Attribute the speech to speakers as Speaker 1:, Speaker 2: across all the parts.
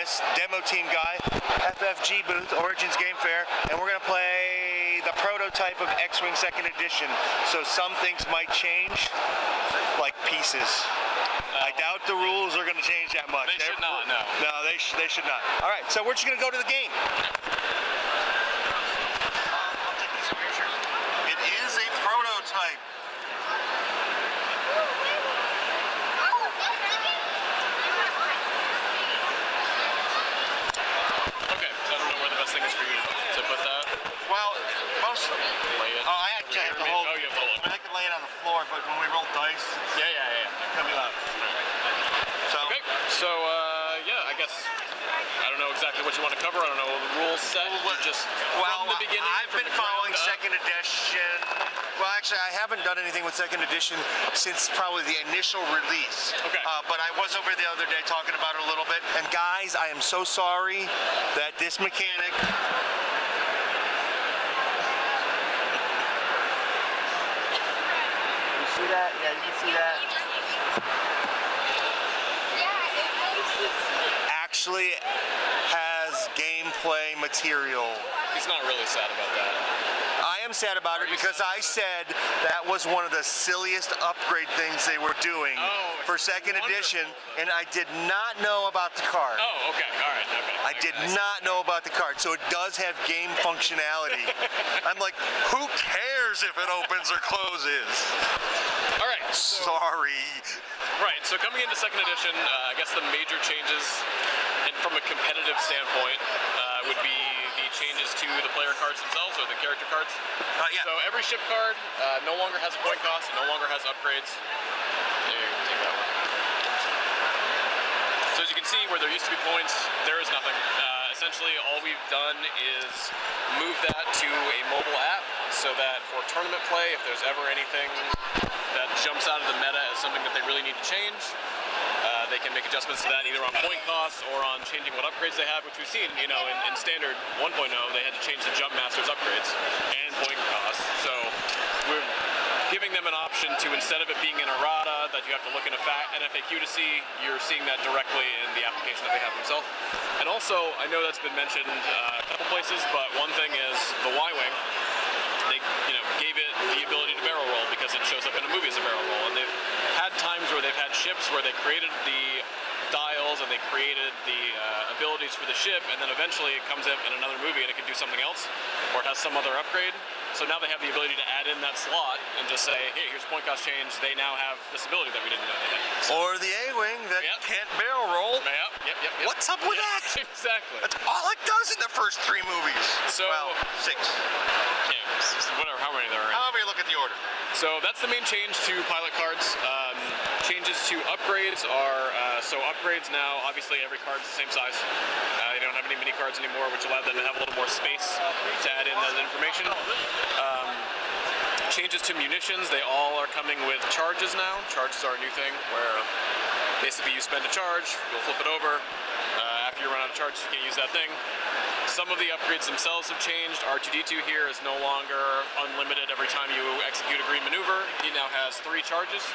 Speaker 1: Thomas, demo team guy, FFG booth, Origins Game Fair, and we're gonna play the prototype of X-Wing 2nd Edition. So some things might change, like pieces. I doubt the rules are gonna change that much.
Speaker 2: They should not, no.
Speaker 1: No, they should not. All right, so we're just gonna go to the game. I'll take this picture. It is a prototype.
Speaker 2: Thing is for you to put that?
Speaker 1: Well, most of them.
Speaker 2: Lay it.
Speaker 1: Oh, I actually have to hold.
Speaker 2: Oh, you have to hold it.
Speaker 1: I mean, I can lay it on the floor, but when we roll dice,
Speaker 2: yeah.
Speaker 1: It's gonna be loud. So.
Speaker 2: Okay. So, yeah, I guess I don't know exactly what you want to cover. I don't know the rules set. Just from the beginning.
Speaker 1: I've been following 2nd Edition. Well, actually, I haven't done anything with 2nd Edition since probably the initial release.
Speaker 2: Okay.
Speaker 1: But I was over the other day talking about it a little bit. And guys, I am so sorry that this mechanic. You see that? Yeah, you see that? Actually has gameplay material.
Speaker 2: He's not really sad about that.
Speaker 1: I am sad about it because I said that was one of the silliest upgrade things they were doing for 2nd Edition, and I did not know about the card.
Speaker 2: Oh, okay, all right, okay.
Speaker 1: I did not know about the card, so it does have game functionality. I'm like, who cares if it opens or closes?
Speaker 2: All right.
Speaker 1: Sorry.
Speaker 2: Right, so coming into 2nd Edition, I guess the major changes, and from a competitive standpoint, would be the changes to the player cards themselves, or the character cards.
Speaker 1: Yeah.
Speaker 2: So every ship card no longer has a point cost, it no longer has upgrades. There, take that one. So as you can see, where there used to be points, there is nothing. Essentially, all we've done is move that to a mobile app, so that for tournament play, if there's ever anything that jumps out of the meta as something that they really need to change, they can make adjustments to that either on point costs or on changing what upgrades they have, which we've seen, you know, in Standard 1.0, they had to change the Jump Masters upgrades and point costs. So we're giving them an option to, instead of it being an errata that you have to look in an FAQ to see, you're seeing that directly in the application that they have themselves. And also, I know that's been mentioned a couple places, but one thing is the Y-Wing. They, gave it the ability to barrel roll because it shows up in a movie as a barrel roll, and they've had times where they've had ships where they created the dials and they created the abilities for the ship, and then eventually it comes up in another movie and it can do something else, or it has some other upgrade. So now they have the ability to add in that slot and just say, hey, here's point cost change. They now have this ability that we didn't know they had. So,
Speaker 1: or the A-Wing that can't barrel roll.
Speaker 2: Yep.
Speaker 1: What's up with that?
Speaker 2: Exactly.
Speaker 1: That's all it does in the first 3 movies.
Speaker 2: So,
Speaker 1: well, 6.
Speaker 2: Yeah, whatever, how many there are in.
Speaker 1: However you look at the order.
Speaker 2: So that's the main change to pilot cards. Changes to upgrades are, so upgrades now, obviously every card's the same size. They don't have any mini cards anymore, which allowed them to have a little more space to add in that information. Changes to munitions, they all are coming with charges now. Charges are a new thing where basically you spend a charge, you'll flip it over. After you run out of charges, you can't use that thing. Some of the upgrades themselves have changed. R2-D2 here is no longer unlimited every time you execute a green maneuver. He now has 3 charges,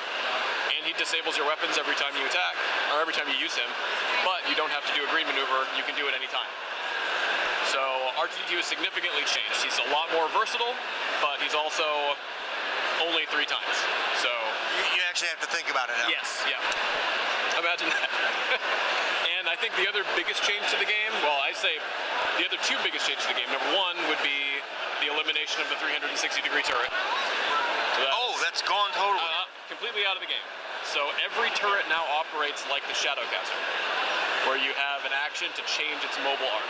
Speaker 2: and he disables your weapons every time you attack, or every time you use him. But you don't have to do a green maneuver, you can do it any time. So R2-D2 has significantly changed. He's a lot more versatile, but he's also only 3 times. So
Speaker 1: you actually have to think about it now.
Speaker 2: Yes, yeah. Imagine that. And I think the other biggest change to the game, well, I'd say the other 2 biggest changes to the game. Number 1 would be the elimination of the 360-degree turret. So
Speaker 1: that's gone totally.
Speaker 2: Completely out of the game. So every turret now operates like the Shadowcaster, where you have an action to change its mobile arc.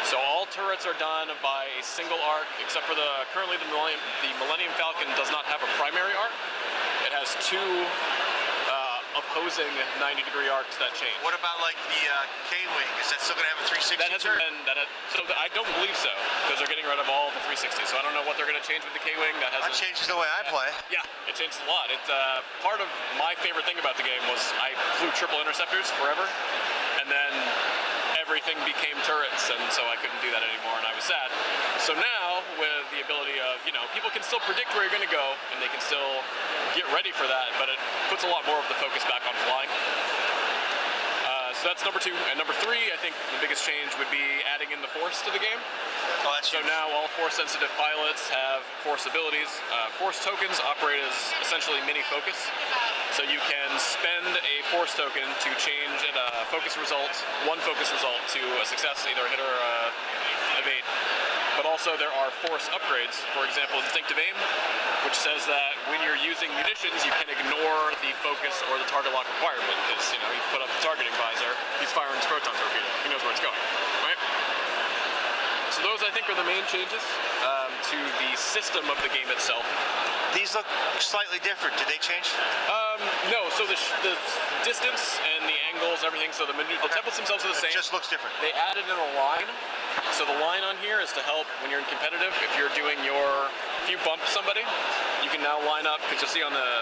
Speaker 2: So all turrets are done by a single arc, except for currently the Millennium Falcon does not have a primary arc. It has 2 opposing 90-degree arcs that change.
Speaker 1: What about like the K-Wing? Is that still going to have a 360?
Speaker 2: That hasn't been. So I don't believe so, because they're getting rid of all the 360s. So I don't know what they're going to change with the K-Wing. That
Speaker 1: changes the way I play.
Speaker 2: Yeah, it changes a lot. It's part of my favorite thing about the game was I flew triple interceptors forever, and then everything became turrets, and so I couldn't do that anymore, and I was sad. So now, with the ability of, people can still predict where you're going to go, and they can still get ready for that, but it puts a lot more of the focus back on flying. So that's number 2. And number 3, I think the biggest change would be adding in the Force to the game.
Speaker 1: Oh, that's
Speaker 2: So now all Force-sensitive pilots have Force abilities. Force tokens operate as essentially mini focus. So you can spend a Force token to change a focus result, one focus result, to a success, either a hit or evade. But also there are Force upgrades. For example, Instinctive Aim, which says that when you're using munitions, you can ignore the focus or the target lock requirement, because you put up the targeting visor, he's firing his proton torpedo. He knows where it's going, right? So those, I think, are the main changes to the system of the game itself.
Speaker 1: These look slightly different. Did they change?
Speaker 2: No, so the distance and the angles, everything, so the templates themselves are the same.
Speaker 1: It just looks different.
Speaker 2: They added in a line. So the line on here is to help when you're in competitive. If you're doing if you bump somebody, you can now line up, because you'll see on the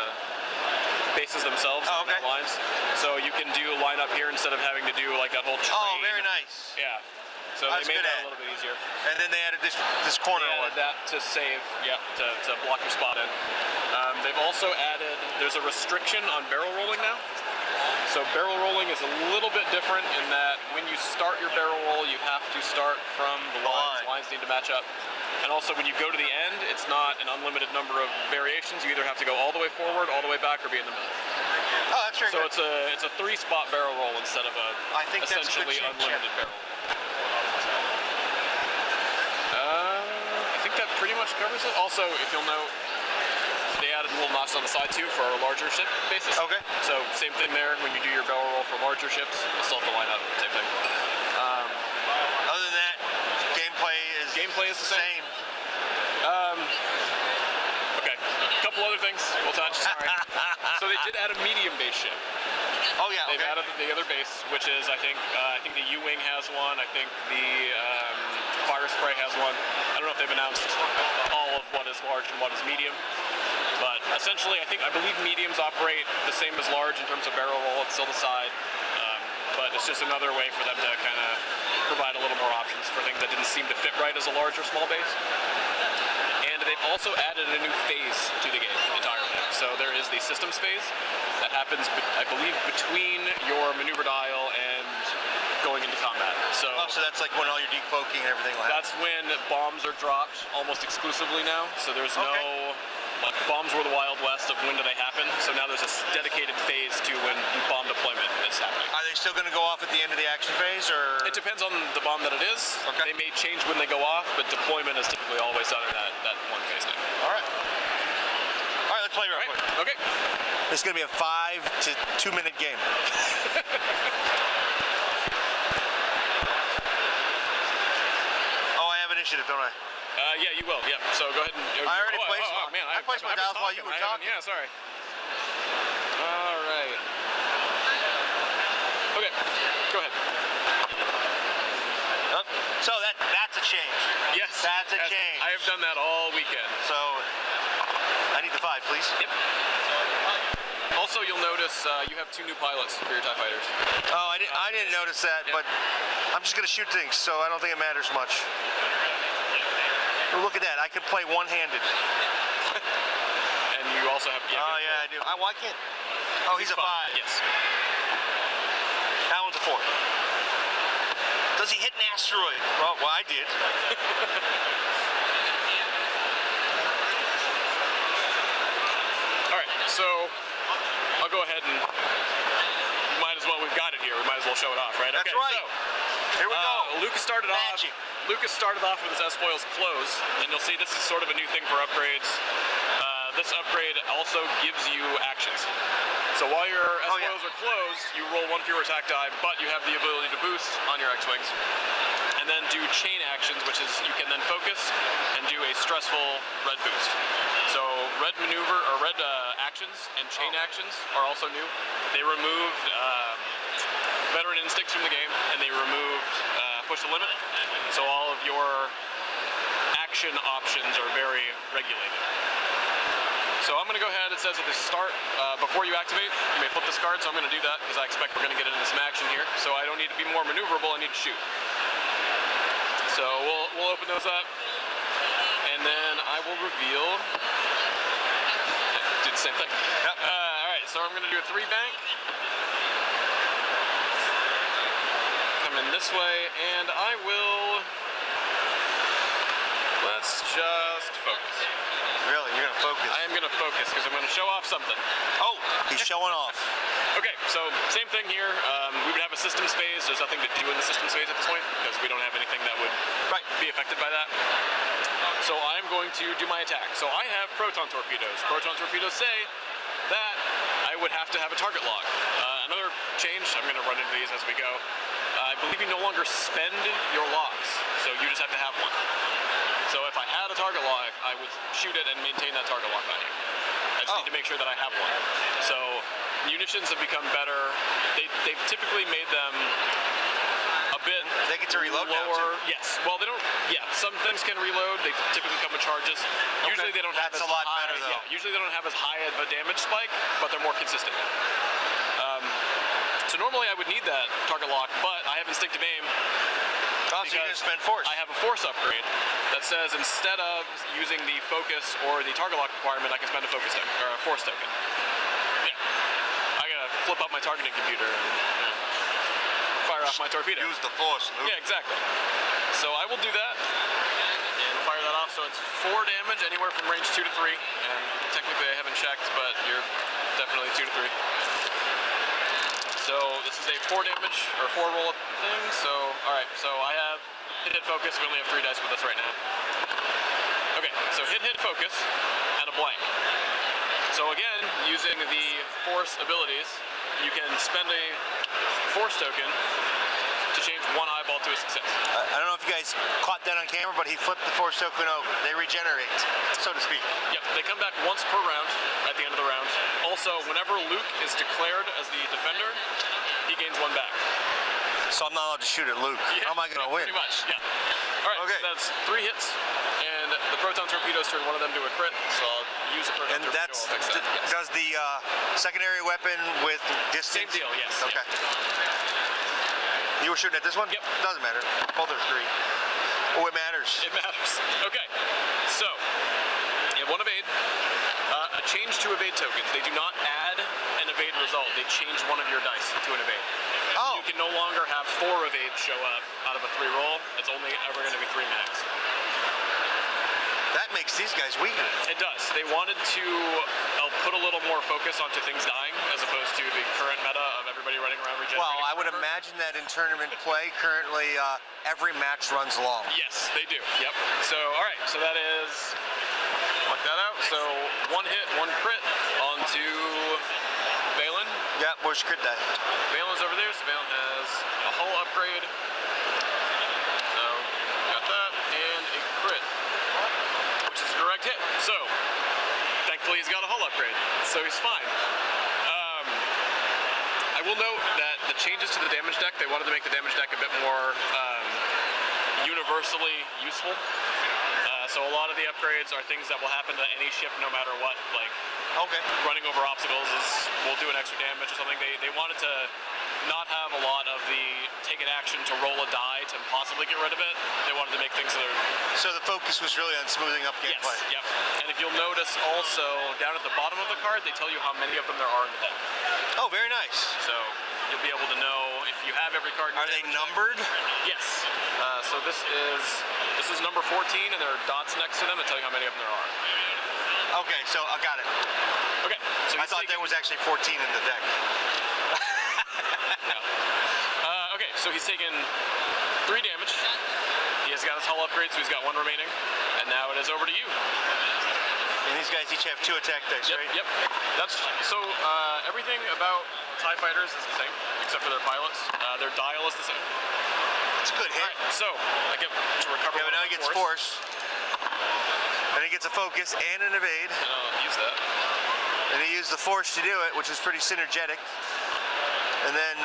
Speaker 2: bases themselves, lines. So you can do line up here instead of having to do like that whole train.
Speaker 1: Oh, very nice.
Speaker 2: Yeah. So they made that a little bit easier.
Speaker 1: And then they added this corner one.
Speaker 2: That to save, to block your spot in. They've also added, there's a restriction on barrel rolling now. So barrel rolling is a little bit different in that when you start your barrel roll, you have to start from the lines. Lines need to match up. And also when you go to the end, it's not an unlimited number of variations. You either have to go all the way forward, all the way back, or be in the middle.
Speaker 1: Oh, that's very good.
Speaker 2: So it's a 3-spot barrel roll instead of a essentially unlimited barrel. I think that pretty much covers it. Also, if you'll note, they added a little notch on the side too for larger ship bases.
Speaker 1: Okay.
Speaker 2: So same thing there. When you do your barrel roll for larger ships, you still have to line up. Same thing.
Speaker 1: Other than that, gameplay is the same.
Speaker 2: Okay. A couple other things we'll touch. Sorry. So they did add a medium-based ship.
Speaker 1: Oh yeah.
Speaker 2: They've added the other base, which is I think the U-wing has one. I think the Fire Spray has one. I don't know if they've announced all of what is large and what is medium. But essentially, I believe mediums operate the same as large in terms of barrel roll. It's still the side, but it's just another way for them to kind of provide a little more options for things that didn't seem to fit right as a large or small base. And they've also added a new phase to the game entirely. So there is the systems phase that happens, I believe, between your maneuver dial and going into combat. So
Speaker 1: that's like when all your decloaking and everything like that.
Speaker 2: That's when bombs are dropped almost exclusively now. So there's no. Bombs were the Wild West of when do they happen, so now there's a dedicated phase to when bomb deployment is happening.
Speaker 1: Are they still going to go off at the end of the action phase, or?
Speaker 2: It depends on the bomb that it is.
Speaker 1: Okay.
Speaker 2: They may change when they go off, but deployment is typically always done in that one phase now.
Speaker 1: Alright, let's play real quick.
Speaker 2: Okay.
Speaker 1: This is going to be a 5 to 2 minute game. Oh, I have initiative, don't I?
Speaker 2: Yeah, you will. Yep. So go ahead and.
Speaker 1: I already placed.
Speaker 2: Man,
Speaker 1: I placed my dials while you were talking.
Speaker 2: Yeah, sorry. All right. Okay. Go ahead.
Speaker 1: So that's a change.
Speaker 2: Yes.
Speaker 1: That's a change.
Speaker 2: I have done that all weekend.
Speaker 1: So I need the 5, please.
Speaker 2: Yep. Also, you'll notice you have 2 new pilots for your TIE fighters.
Speaker 1: Oh, I didn't notice that, but I'm just gonna shoot things, so I don't think it matters much. Look at that, I can play one-handed.
Speaker 2: And you also have...
Speaker 1: Oh yeah, I do. Why can't... Oh, he's a 5.
Speaker 2: Yes.
Speaker 1: That one's a 4. Does he hit an asteroid? Well, I did.
Speaker 2: Alright, so I'll go ahead and... Might as well, we've got it here, we might as well show it off, right?
Speaker 1: That's right.
Speaker 2: So,
Speaker 1: here we go.
Speaker 2: Lucas started off with his S-foils closed, and you'll see this is sort of a new thing for upgrades. This upgrade also gives you actions. So while your S-foils are closed, you roll 1 fewer attack die, but you have the ability to boost on your X-wings. And then do chain actions, which is you can then focus and do a stressful red boost. So red maneuver or red actions and chain actions are also new. They removed veteran instincts from the game, and they removed push the limit. So all of your action options are very regulated. So I'm going to go ahead, it says at the start, before you activate, you may flip this card, so I'm going to do that because I expect we're going to get into some action here. So I don't need to be more maneuverable, I need to shoot. So we'll open those up, and then I will reveal, do the same thing.
Speaker 1: Yep.
Speaker 2: Alright, so I'm going to do a 3 bank. come in this way, and I will... Let's just focus.
Speaker 1: Really? You're going to focus?
Speaker 2: I am going to focus because I'm going to show off something.
Speaker 1: Oh, he's showing off.
Speaker 2: Okay, so same thing here. We would have a systems phase. There's nothing to do in the systems phase at this point because we don't have anything that would be affected by that. So I'm going to do my attack. So I have proton torpedoes. Proton torpedoes say that I would have to have a target lock. Another change, I'm going to run into these as we go. I believe you no longer spend your locks, so you just have to have one. So if I had a target lock, I would shoot it and maintain that target lock on you. I just need to make sure that I have one. So munitions have become better. They've typically made them a bit
Speaker 1: They get to reload
Speaker 2: lower.
Speaker 1: now too.
Speaker 2: Yes. Well, they don't. Yeah, some things can reload. They typically come with charges. Usually they don't have
Speaker 1: That's
Speaker 2: as
Speaker 1: a lot
Speaker 2: high.
Speaker 1: better, though.
Speaker 2: Yeah. Usually they don't have as high of a damage spike, but they're more consistent. So normally I would need that target lock, but I have instinctive aim.
Speaker 1: Oh, so you're going to spend force.
Speaker 2: I have a force upgrade that says instead of using the focus or the target lock requirement, I can spend a focus token or a force token. Yeah. I gotta flip up my targeting computer and fire off my torpedo.
Speaker 1: Use the force, Luke.
Speaker 2: Yeah, exactly. So I will do that and fire that off. So it's 4 damage, anywhere from range 2 to 3. And technically I haven't checked, but you're definitely 2 to 3. So this is a 4 damage, or 4 roll up thing, so, alright, so I have hit focus, we only have 3 dice with us right now. Okay, so hit focus, and a blank. So again, using the force abilities, you can spend a force token to change 1 eyeball to a success.
Speaker 1: I don't know if you guys caught that on camera, but he flipped the force token over. They regenerate, so to speak.
Speaker 2: Yep, they come back once per round at the end of the round. Also, whenever Luke is declared as the defender, he gains 1 back.
Speaker 1: So I'm not allowed to shoot at Luke.
Speaker 2: Yeah,
Speaker 1: How am I going to win?
Speaker 2: Pretty much, yeah. Alright,
Speaker 1: Okay.
Speaker 2: so that's 3 hits, and the proton torpedoes turn one of them to a crit, so I'll use a proton
Speaker 1: And
Speaker 2: torpedo
Speaker 1: that's
Speaker 2: to fix that. Yes.
Speaker 1: does the secondary weapon with distance?
Speaker 2: Same deal, yes.
Speaker 1: Okay. You were shooting at this one?
Speaker 2: Yep.
Speaker 1: Doesn't matter. Both are 3. Oh, it matters.
Speaker 2: It matters. Okay, so you have 1 evade. A change to evade tokens. They do not add an evade result. They change 1 of your dice to an evade.
Speaker 1: Oh.
Speaker 2: You can no longer have 4 evades show up out of a 3 roll. It's only ever going to be 3 max.
Speaker 1: That makes these guys weaker.
Speaker 2: It does. They wanted to put a little more focus onto things dying as opposed to the current meta of everybody running around regenerating.
Speaker 1: Well, I would
Speaker 2: forever.
Speaker 1: imagine that in tournament play, currently every match runs long.
Speaker 2: Yes, they do. Yep. So, all right. So that is. Mark that out. So 1 hit, 1 crit onto Balin.
Speaker 1: Yeah, where's your crit die?
Speaker 2: Balin's over there. So Balin has a hull upgrade. So got that and a crit, which is a direct hit. So thankfully he's got a hull upgrade, so he's fine. I will note that the changes to the damage deck, they wanted to make the damage deck a bit more universally useful. So a lot of the upgrades are things that will happen to any ship no matter what, like running over obstacles will do an extra damage or something. They wanted to not have a lot of the take an action to roll a die to possibly get rid of it. They wanted to make things that are...
Speaker 1: So the focus was really on smoothing up
Speaker 2: Yes,
Speaker 1: gameplay.
Speaker 2: yep. And if you'll notice also, down at the bottom of the card, they tell you how many of them there are in the deck.
Speaker 1: Oh, very nice.
Speaker 2: So you'll be able to know if you have every card in
Speaker 1: Are
Speaker 2: the
Speaker 1: they
Speaker 2: damage deck.
Speaker 1: numbered?
Speaker 2: Yes. So this is number 14, and there are dots next to them that tell you how many of them there are.
Speaker 1: Okay, so I got it.
Speaker 2: Okay. So
Speaker 1: I thought there was actually 14 in the deck.
Speaker 2: Okay, so he's taken 3 damage. He has got his hull upgrade, so he's got 1 remaining. And now it is over to you.
Speaker 1: And these guys each have 2 attack dice,
Speaker 2: Yep,
Speaker 1: right?
Speaker 2: yep. That's so. Everything about TIE fighters is the same, except for their pilots. Their dial is the same.
Speaker 1: It's a good hit.
Speaker 2: All right, so I get to recover.
Speaker 1: Yeah, but now he gets force. And he gets a focus and an evade.
Speaker 2: And I'll use that.
Speaker 1: And he used the force to do it, which is pretty synergetic. And then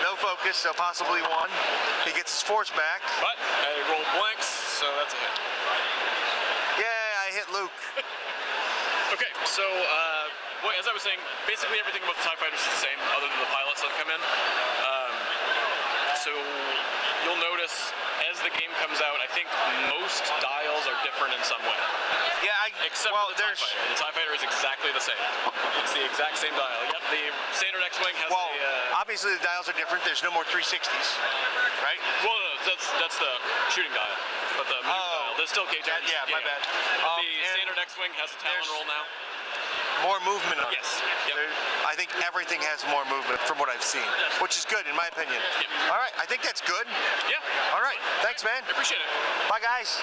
Speaker 1: no focus, so possibly 1. He gets his force back.
Speaker 2: But I rolled blanks, so that's a hit.
Speaker 1: Yeah, I hit Luke.
Speaker 2: Okay, so well, as I was saying, basically everything about the TIE fighters is the same, other than the pilots that come in. So you'll notice as the game comes out, I think most dials are different in some way.
Speaker 1: Yeah,
Speaker 2: Except for the TIE fighter. The TIE fighter is exactly the same. It's the exact same dial. Yep, The standard X-wing has
Speaker 1: Well,
Speaker 2: a.
Speaker 1: obviously the dials are different. There's no more 360s, right?
Speaker 2: Well, no, that's the shooting dial, but the moving dial. There's still K turns.
Speaker 1: Yeah, my bad.
Speaker 2: But the
Speaker 1: And
Speaker 2: standard X-wing has a Talon roll now.
Speaker 1: more movement on it.
Speaker 2: Yes. Yep.
Speaker 1: I think everything has more movement from what I've seen, which is good in my opinion.
Speaker 2: Yep.
Speaker 1: All right, I think that's good.
Speaker 2: Yeah.
Speaker 1: All right, thanks, man.
Speaker 2: I appreciate it.
Speaker 1: Bye, guys.